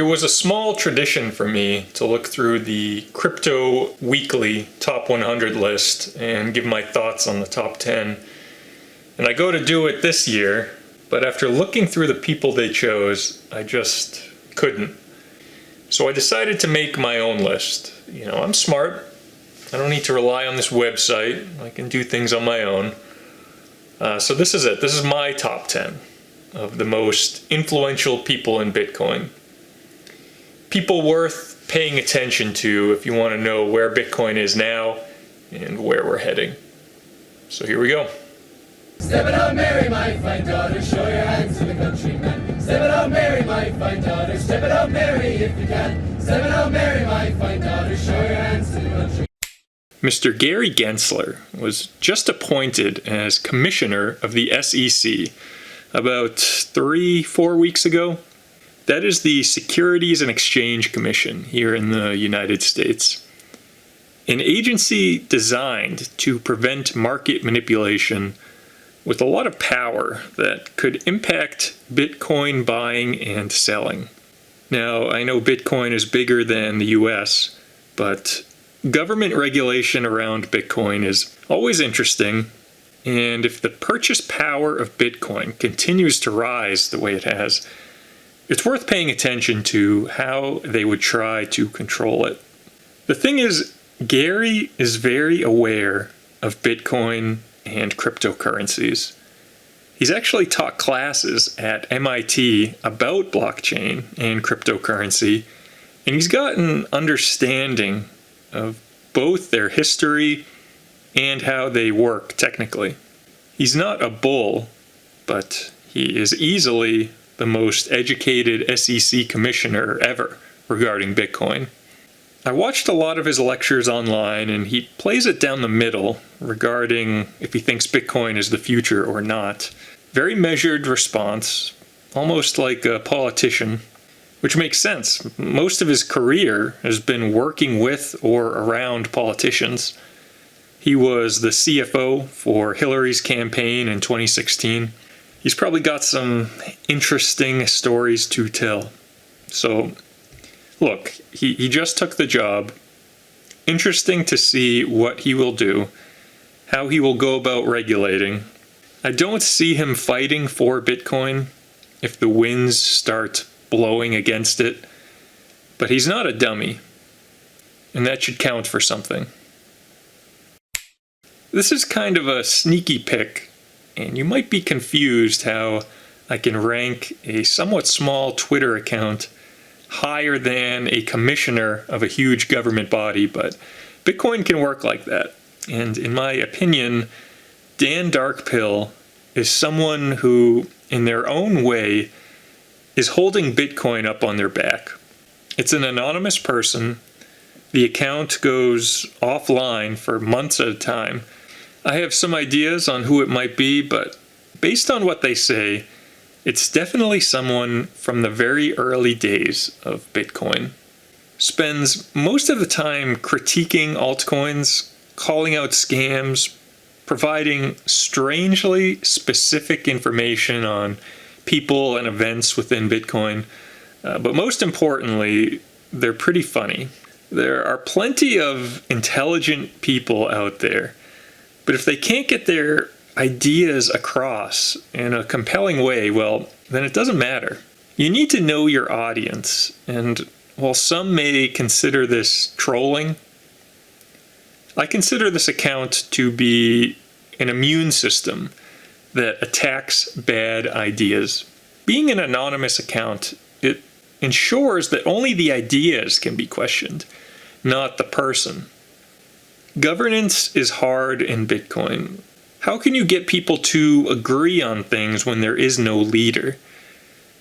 It was a small tradition for me to look through the Crypto Weekly Top 100 list and give my thoughts on the top 10. And I go to do it this year, but after looking through the people they chose, I just couldn't. So I decided to make my own list. You know, I'm smart. I don't need to rely on this website. I can do things on my own. So this is it. This is my top 10 of the most influential people in Bitcoin. People worth paying attention to if you want to know where Bitcoin is now and where we're heading. So here we go. Step it up, Mary, my fine daughter, show your hands to the countryman. Step it up, Mary, my fine daughter, step it up, Mary, if you can. Step it up, Mary, my fine daughter, show your hands to the countryman. Mr. Gary Gensler was just appointed as commissioner of the SEC about 3-4 weeks ago. That is the Securities and Exchange Commission here in the United States. An agency designed to prevent market manipulation with a lot of power that could impact Bitcoin buying and selling. Now, I know Bitcoin is bigger than the US, but government regulation around Bitcoin is always interesting, and if the purchase power of Bitcoin continues to rise the way it has, it's worth paying attention to how they would try to control it. The thing is, Gary is very aware of Bitcoin and cryptocurrencies. He's actually taught classes at MIT about blockchain and cryptocurrency, and he's got an understanding of both their history and how they work technically. He's not a bull, but he is easily the most educated SEC commissioner ever regarding Bitcoin. I watched a lot of his lectures online, and he plays it down the middle regarding if he thinks Bitcoin is the future or not. Very measured response, almost like a politician, which makes sense. Most of his career has been working with or around politicians. He was the CFO for Hillary's campaign in 2016. He's probably got some interesting stories to tell. So, look, he just took the job. Interesting to see what he will do, how he will go about regulating. I don't see him fighting for Bitcoin if the winds start blowing against it, but he's not a dummy, and that should count for something. This is kind of a sneaky pick, and you might be confused how I can rank a somewhat small Twitter account higher than a commissioner of a huge government body, but Bitcoin can work like that. And in my opinion, DanDarkPill is someone who, in their own way, is holding Bitcoin up on their back. It's an anonymous person. The account goes offline for months at a time. I have some ideas on who it might be, but based on what they say, it's definitely someone from the very early days of Bitcoin. Spends most of the time critiquing altcoins, calling out scams, providing strangely specific information on people and events within Bitcoin. But most importantly, they're pretty funny. There are plenty of intelligent people out there, but if they can't get their ideas across in a compelling way, well, then it doesn't matter. You need to know your audience, and while some may consider this trolling, I consider this account to be an immune system that attacks bad ideas. Being an anonymous account, it ensures that only the ideas can be questioned, not the person. Governance is hard in Bitcoin. How can you get people to agree on things when there is no leader?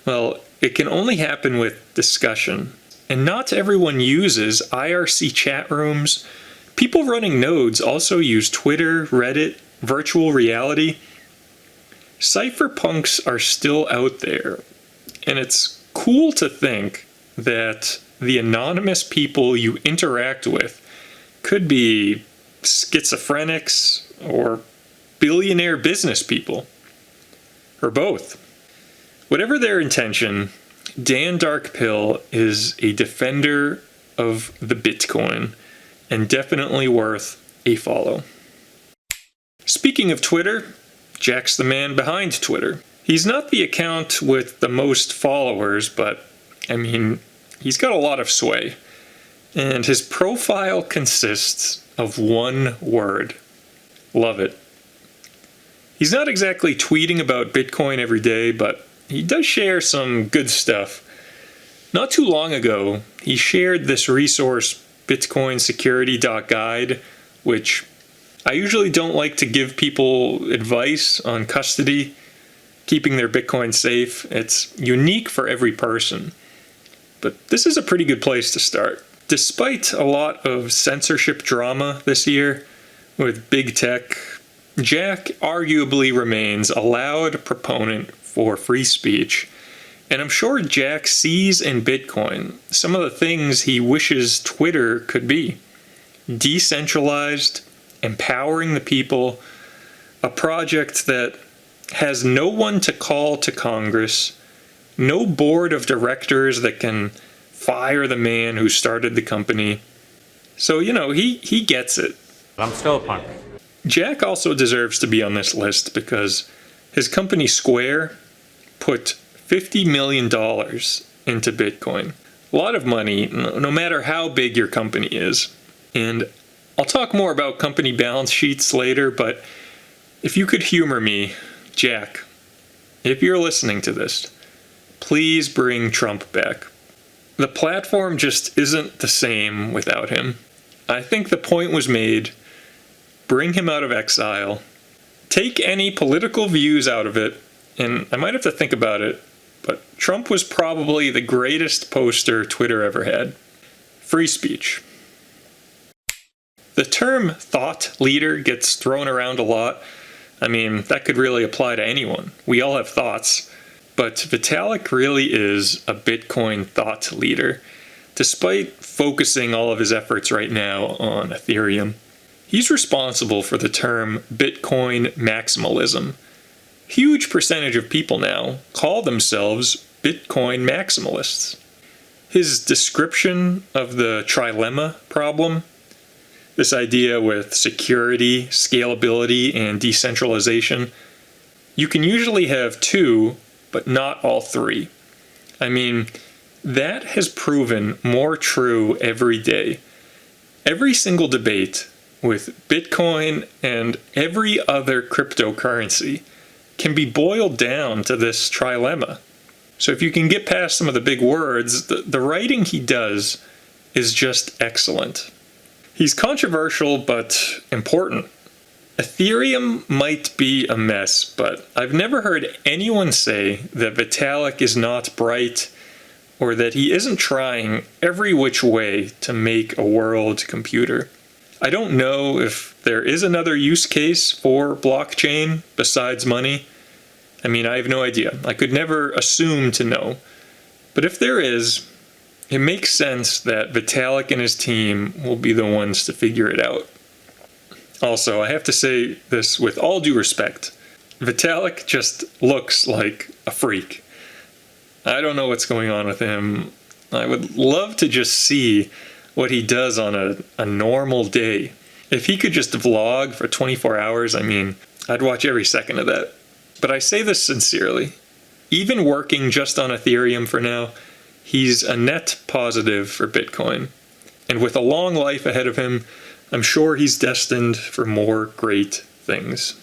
Well, it can only happen with discussion. And not everyone uses IRC chat rooms. People running nodes also use Twitter, Reddit, virtual reality. Cypherpunks are still out there. And it's cool to think that the anonymous people you interact with could be schizophrenics or billionaire business people, or both. Whatever their intention, DanDarkPill is a defender of the Bitcoin and definitely worth a follow. Speaking of Twitter, Jack's the man behind Twitter. He's not the account with the most followers, but I mean, he's got a lot of sway. And his profile consists of one word. Love it. He's not exactly tweeting about Bitcoin every day, but he does share some good stuff. Not too long ago, he shared this resource, bitcoinsecurity.guide, which I usually don't like to give people advice on custody, keeping their Bitcoin safe. It's unique for every person. But this is a pretty good place to start. Despite a lot of censorship drama this year with big tech, Jack arguably remains a loud proponent for free speech. And I'm sure Jack sees in Bitcoin some of the things he wishes Twitter could be. Decentralized, empowering the people, a project that has no one to call to Congress, no board of directors that can fire the man who started the company. So, he gets it. I'm still a punk. Jack also deserves to be on this list because his company Square put $50 million into Bitcoin. A lot of money, no matter how big your company is. And I'll talk more about company balance sheets later, but if you could humor me, Jack, if you're listening to this, please bring Trump back. The platform just isn't the same without him. I think the point was made. Bring him out of exile. Take any political views out of it, and I might have to think about it, but Trump was probably the greatest poster Twitter ever had. Free speech. The term thought leader gets thrown around a lot. I mean, that could really apply to anyone. We all have thoughts. But Vitalik really is a Bitcoin thought leader, despite focusing all of his efforts right now on Ethereum. He's responsible for the term Bitcoin maximalism. Huge percentage of people now call themselves Bitcoin maximalists. His description of the trilemma problem, this idea with security, scalability, and decentralization, you can usually have two, but not all three. I mean, that has proven more true every day. Every single debate with Bitcoin and every other cryptocurrency can be boiled down to this trilemma. So if you can get past some of the big words, the writing he does is just excellent. He's controversial, but important. Ethereum might be a mess, but I've never heard anyone say that Vitalik is not bright or that he isn't trying every which way to make a world computer. I don't know if there is another use case for blockchain besides money. I mean, I have no idea. I could never assume to know. But if there is, it makes sense that Vitalik and his team will be the ones to figure it out. Also, I have to say this with all due respect. Vitalik just looks like a freak. I don't know what's going on with him. I would love to just see what he does on a normal day. If he could just vlog for 24 hours, I mean, I'd watch every second of that. But I say this sincerely. Even working just on Ethereum for now, he's a net positive for Bitcoin. And with a long life ahead of him, I'm sure he's destined for more great things.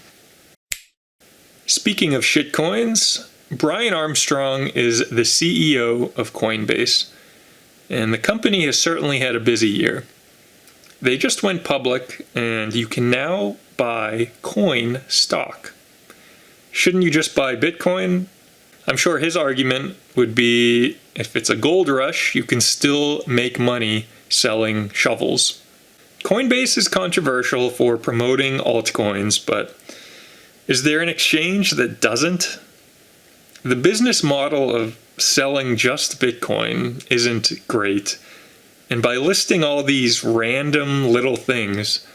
Speaking of shitcoins, Brian Armstrong is the CEO of Coinbase, and the company has certainly had a busy year. They just went public, and you can now buy coin stock. Shouldn't you just buy Bitcoin? I'm sure his argument would be, if it's a gold rush, you can still make money selling shovels. Coinbase is controversial for promoting altcoins, but is there an exchange that doesn't? The business model of selling just Bitcoin isn't great, and by listing all these random little things,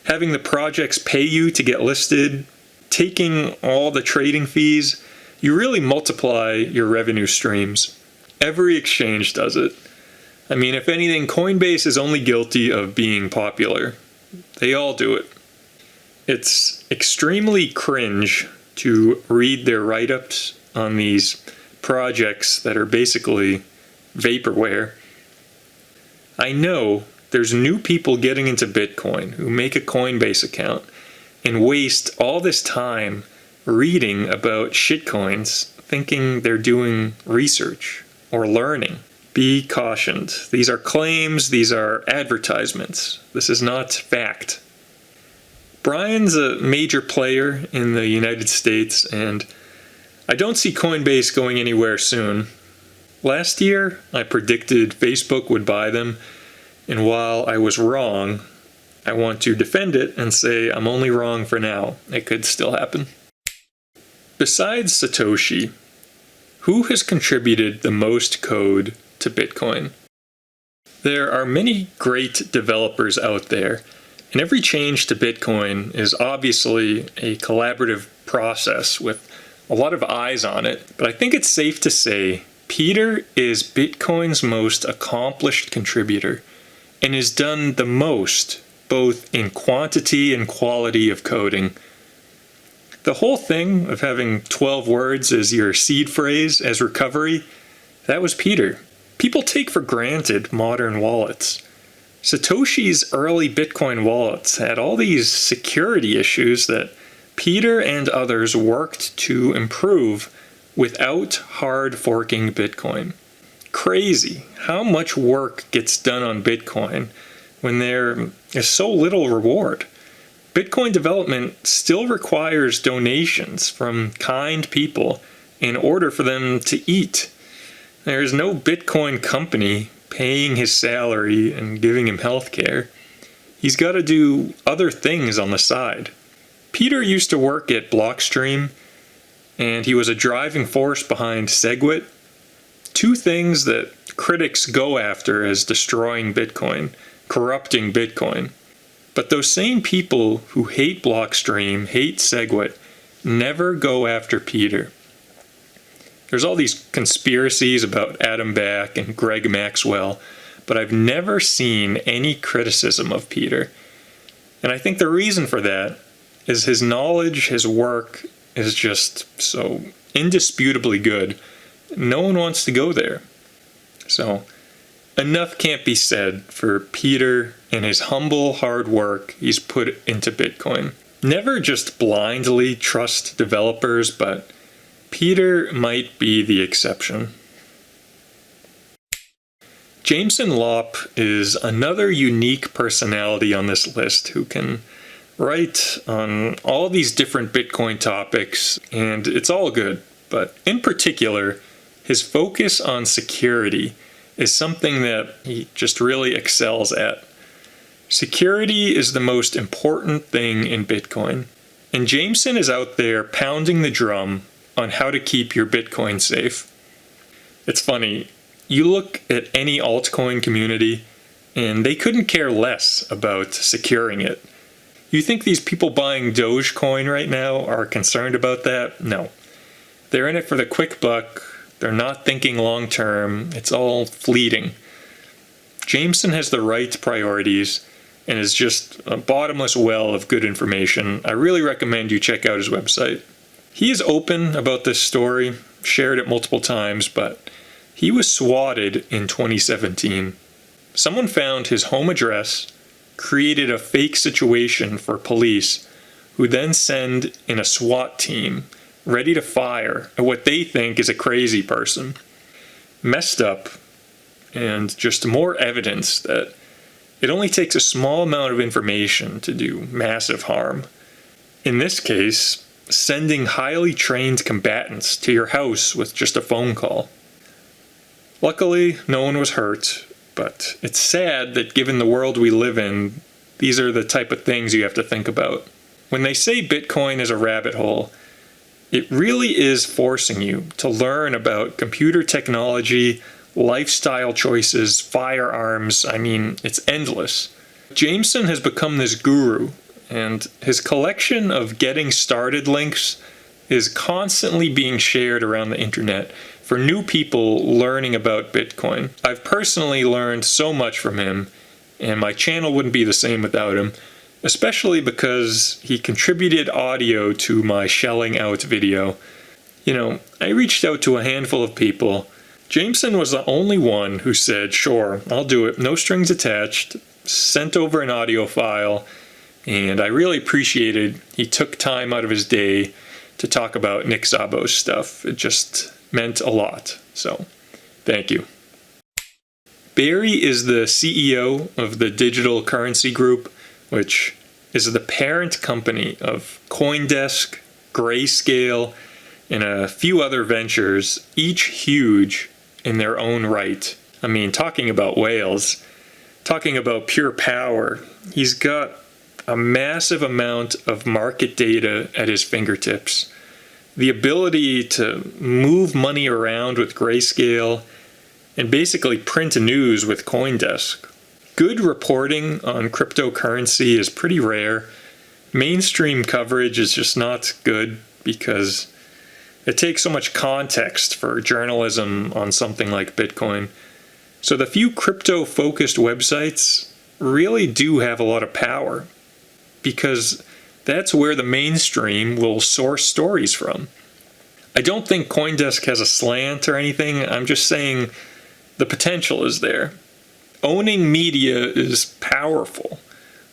having the projects pay you to get listed, taking all the trading fees, you really multiply your revenue streams. Every exchange does it. I mean, if anything, Coinbase is only guilty of being popular. They all do it. It's extremely cringe to read their write-ups on these projects that are basically vaporware. I know there's new people getting into Bitcoin who make a Coinbase account and waste all this time reading about shitcoins thinking they're doing research or learning. Be cautioned. These are claims, these are advertisements. This is not fact. Brian's a major player in the United States, and I don't see Coinbase going anywhere soon. Last year, I predicted Facebook would buy them, and while I was wrong, I want to defend it and say I'm only wrong for now. It could still happen. Besides Satoshi, who has contributed the most code to Bitcoin? There are many great developers out there, and every change to Bitcoin is obviously a collaborative process with a lot of eyes on it. But I think it's safe to say Pieter is Bitcoin's most accomplished contributor and has done the most, both in quantity and quality of coding. The whole thing of having 12 words as your seed phrase as recovery, that was Pieter. People take for granted modern wallets. Satoshi's early Bitcoin wallets had all these security issues that Pieter and others worked to improve without hard forking Bitcoin. Crazy how much work gets done on Bitcoin when there is so little reward. Bitcoin development still requires donations from kind people in order for them to eat. There is no Bitcoin company paying his salary and giving him health care. He's got to do other things on the side. Pieter used to work at Blockstream, and he was a driving force behind SegWit, two things that critics go after as destroying Bitcoin, corrupting Bitcoin. But those same people who hate Blockstream, hate SegWit, never go after Pieter. There's all these conspiracies about Adam Back and Greg Maxwell, but I've never seen any criticism of Pieter. And I think the reason for that is his knowledge, his work is just so indisputably good. No one wants to go there. So, enough can't be said for Pieter and his humble hard work he's put into Bitcoin. Never just blindly trust developers, but Pieter might be the exception. Jameson Lopp is another unique personality on this list who can write on all these different Bitcoin topics, and it's all good. But in particular, his focus on security is something that he just really excels at. Security is the most important thing in Bitcoin, and Jameson is out there pounding the drum on how to keep your Bitcoin safe. It's funny, you look at any altcoin community, and they couldn't care less about securing it. You think these people buying Dogecoin right now are concerned about that? No. They're in it for the quick buck. They're not thinking long term. It's all fleeting. Jameson has the right priorities and is just a bottomless well of good information. I really recommend you check out his website. He is open about this story, shared it multiple times, but he was swatted in 2017. Someone found his home address, created a fake situation for police, who then send in a SWAT team ready to fire at what they think is a crazy person. Messed up, and just more evidence that it only takes a small amount of information to do massive harm. In this case, sending highly trained combatants to your house with just a phone call. Luckily, no one was hurt, but it's sad that given the world we live in, these are the type of things you have to think about. When they say Bitcoin is a rabbit hole, it really is forcing you to learn about computer technology, lifestyle choices, firearms. I mean, it's endless. Jameson has become this guru, and his collection of getting started links is constantly being shared around the internet for new people learning about Bitcoin. I've personally learned so much from him, and my channel wouldn't be the same without him, especially because he contributed audio to my shelling out video. I reached out to a handful of people. Jameson was the only one who said, sure, I'll do it, no strings attached, sent over an audio file, and I really appreciated he took time out of his day to talk about Nick Szabo's stuff. It just meant a lot. So, thank you. Barry is the CEO of the Digital Currency Group, which is the parent company of CoinDesk, Grayscale, and a few other ventures, each huge in their own right. I mean, talking about whales, talking about pure power, he's got a massive amount of market data at his fingertips. The ability to move money around with Grayscale and basically print news with CoinDesk. Good reporting on cryptocurrency is pretty rare. Mainstream coverage is just not good because it takes so much context for journalism on something like Bitcoin. So the few crypto-focused websites really do have a lot of power because that's where the mainstream will source stories from. I don't think CoinDesk has a slant or anything. I'm just saying the potential is there. Owning media is powerful.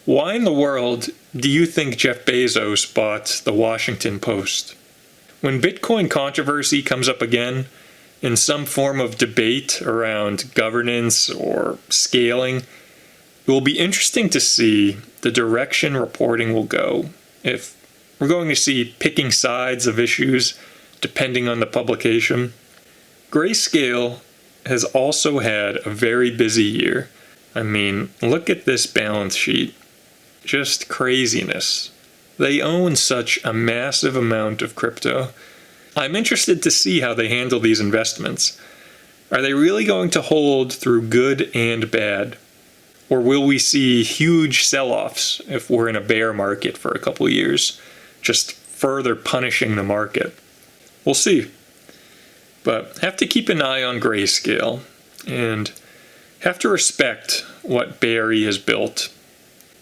Why in the world do you think Jeff Bezos bought the Washington Post? When Bitcoin controversy comes up again in some form of debate around governance or scaling, it will be interesting to see the direction reporting will go. If we're going to see picking sides of issues depending on the publication. Grayscale has also had a very busy year. I mean, look at this balance sheet. Just craziness. They own such a massive amount of crypto. I'm interested to see how they handle these investments. Are they really going to hold through good and bad? Or will we see huge sell-offs if we're in a bear market for a couple of years, just further punishing the market? We'll see. But have to keep an eye on Grayscale and have to respect what Barry has built.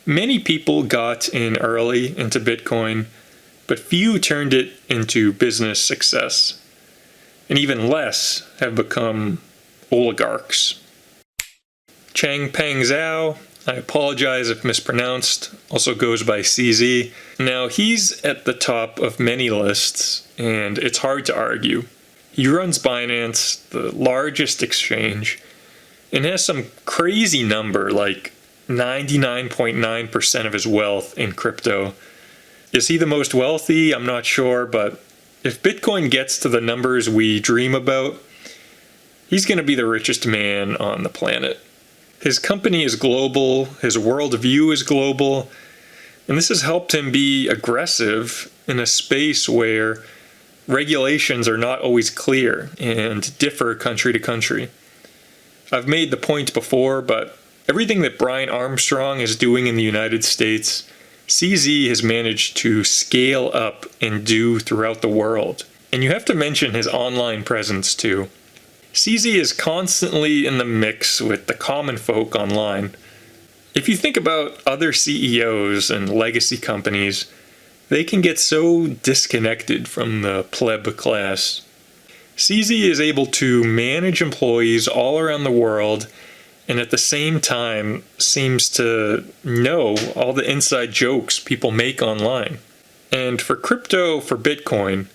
Many people got in early into Bitcoin, but few turned it into business success. And even less have become oligarchs. Changpeng Zhao, I apologize if mispronounced, also goes by CZ. Now, he's at the top of many lists, and it's hard to argue. He runs Binance, the largest exchange, and has some crazy number like 99.9% of his wealth in crypto. Is he the most wealthy? I'm not sure, but if Bitcoin gets to the numbers we dream about, he's going to be the richest man on the planet. His company is global, his worldview is global, and this has helped him be aggressive in a space where regulations are not always clear and differ country to country. I've made the point before, but everything that Brian Armstrong is doing in the United States, CZ has managed to scale up and do throughout the world. And you have to mention his online presence too. CZ is constantly in the mix with the common folk online. If you think about other CEOs and legacy companies, they can get so disconnected from the pleb class. CZ is able to manage employees all around the world and at the same time seems to know all the inside jokes people make online. And for crypto, for Bitcoin,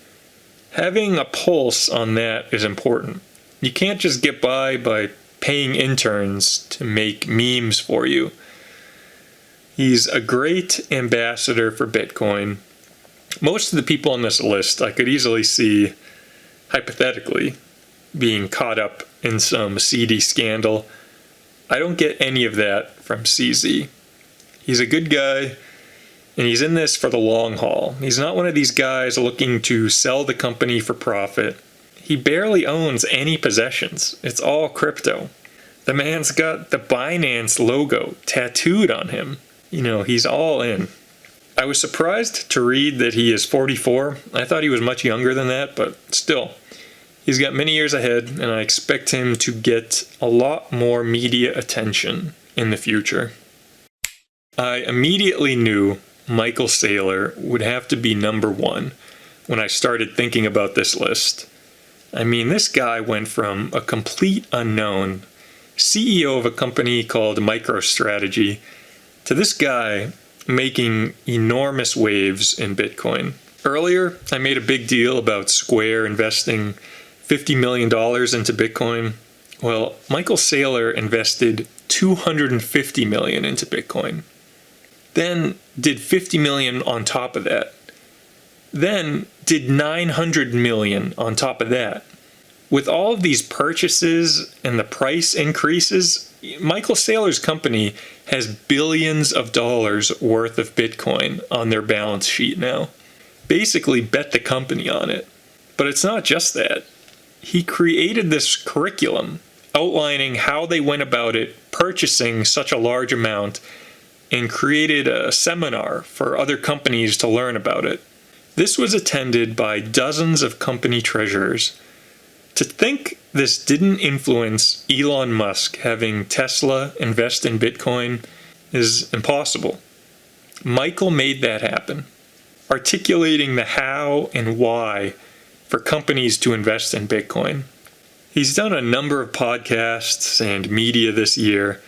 having a pulse on that is important. You can't just get by paying interns to make memes for you. He's a great ambassador for Bitcoin. Most of the people on this list I could easily see, hypothetically, being caught up in some seedy scandal. I don't get any of that from CZ. He's a good guy, and he's in this for the long haul. He's not one of these guys looking to sell the company for profit. He barely owns any possessions. It's all crypto. The man's got the Binance logo tattooed on him. He's all in. I was surprised to read that he is 44. I thought he was much younger than that, but still. He's got many years ahead, and I expect him to get a lot more media attention in the future. I immediately knew Michael Saylor would have to be number one when I started thinking about this list. I mean, this guy went from a complete unknown, CEO of a company called MicroStrategy, to this guy making enormous waves in Bitcoin. Earlier, I made a big deal about Square investing $50 million into Bitcoin. Well, Michael Saylor invested $250 million into Bitcoin. Then did $50 million on top of that. Then did $900 million on top of that. With all of these purchases and the price increases, Michael Saylor's company has billions of dollars worth of Bitcoin on their balance sheet now. Basically bet the company on it. But it's not just that. He created this curriculum outlining how they went about it, purchasing such a large amount, and created a seminar for other companies to learn about it. This was attended by dozens of company treasurers. To think this didn't influence Elon Musk having Tesla invest in Bitcoin is impossible. Michael made that happen, articulating the how and why for companies to invest in Bitcoin. He's done a number of podcasts and media this year.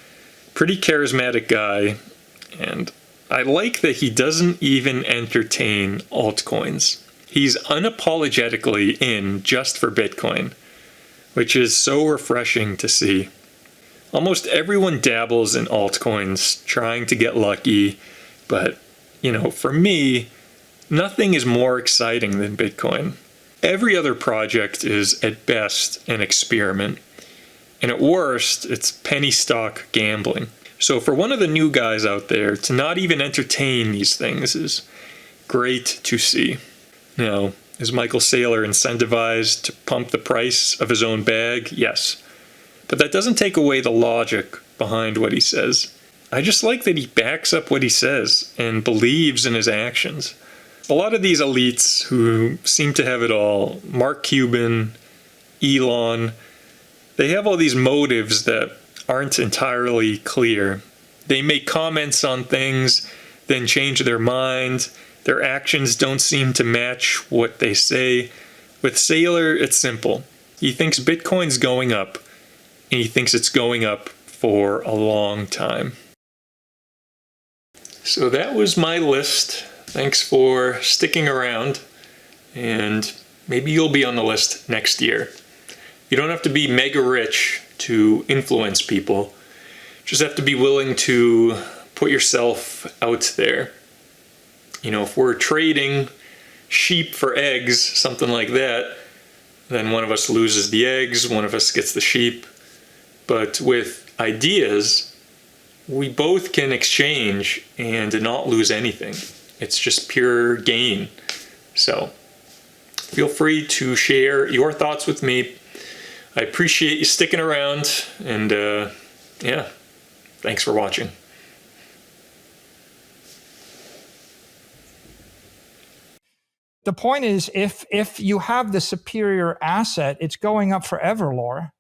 Pretty charismatic guy, and I like that he doesn't even entertain altcoins. He's unapologetically in just for Bitcoin, which is so refreshing to see. Almost everyone dabbles in altcoins, trying to get lucky, but, for me, nothing is more exciting than Bitcoin. Every other project is, at best, an experiment, and at worst, it's penny stock gambling. So for one of the new guys out there to not even entertain these things is great to see. Now, is Michael Saylor incentivized to pump the price of his own bag? Yes. But that doesn't take away the logic behind what he says. I just like that he backs up what he says and believes in his actions. A lot of these elites who seem to have it all, Mark Cuban, Elon, they have all these motives that aren't entirely clear. They make comments on things, then change their mind. Their actions don't seem to match what they say. With Saylor, it's simple. He thinks Bitcoin's going up, and he thinks it's going up for a long time. So that was my list. Thanks for sticking around, and maybe you'll be on the list next year. You don't have to be mega rich to influence people. Just have to be willing to put yourself out there. If we're trading sheep for eggs, something like that, then one of us loses the eggs, one of us gets the sheep. But with ideas, we both can exchange and not lose anything. It's just pure gain. So feel free to share your thoughts with me. I appreciate you sticking around, and thanks for watching. The point is, if you have the superior asset, it's going up forever, Laura.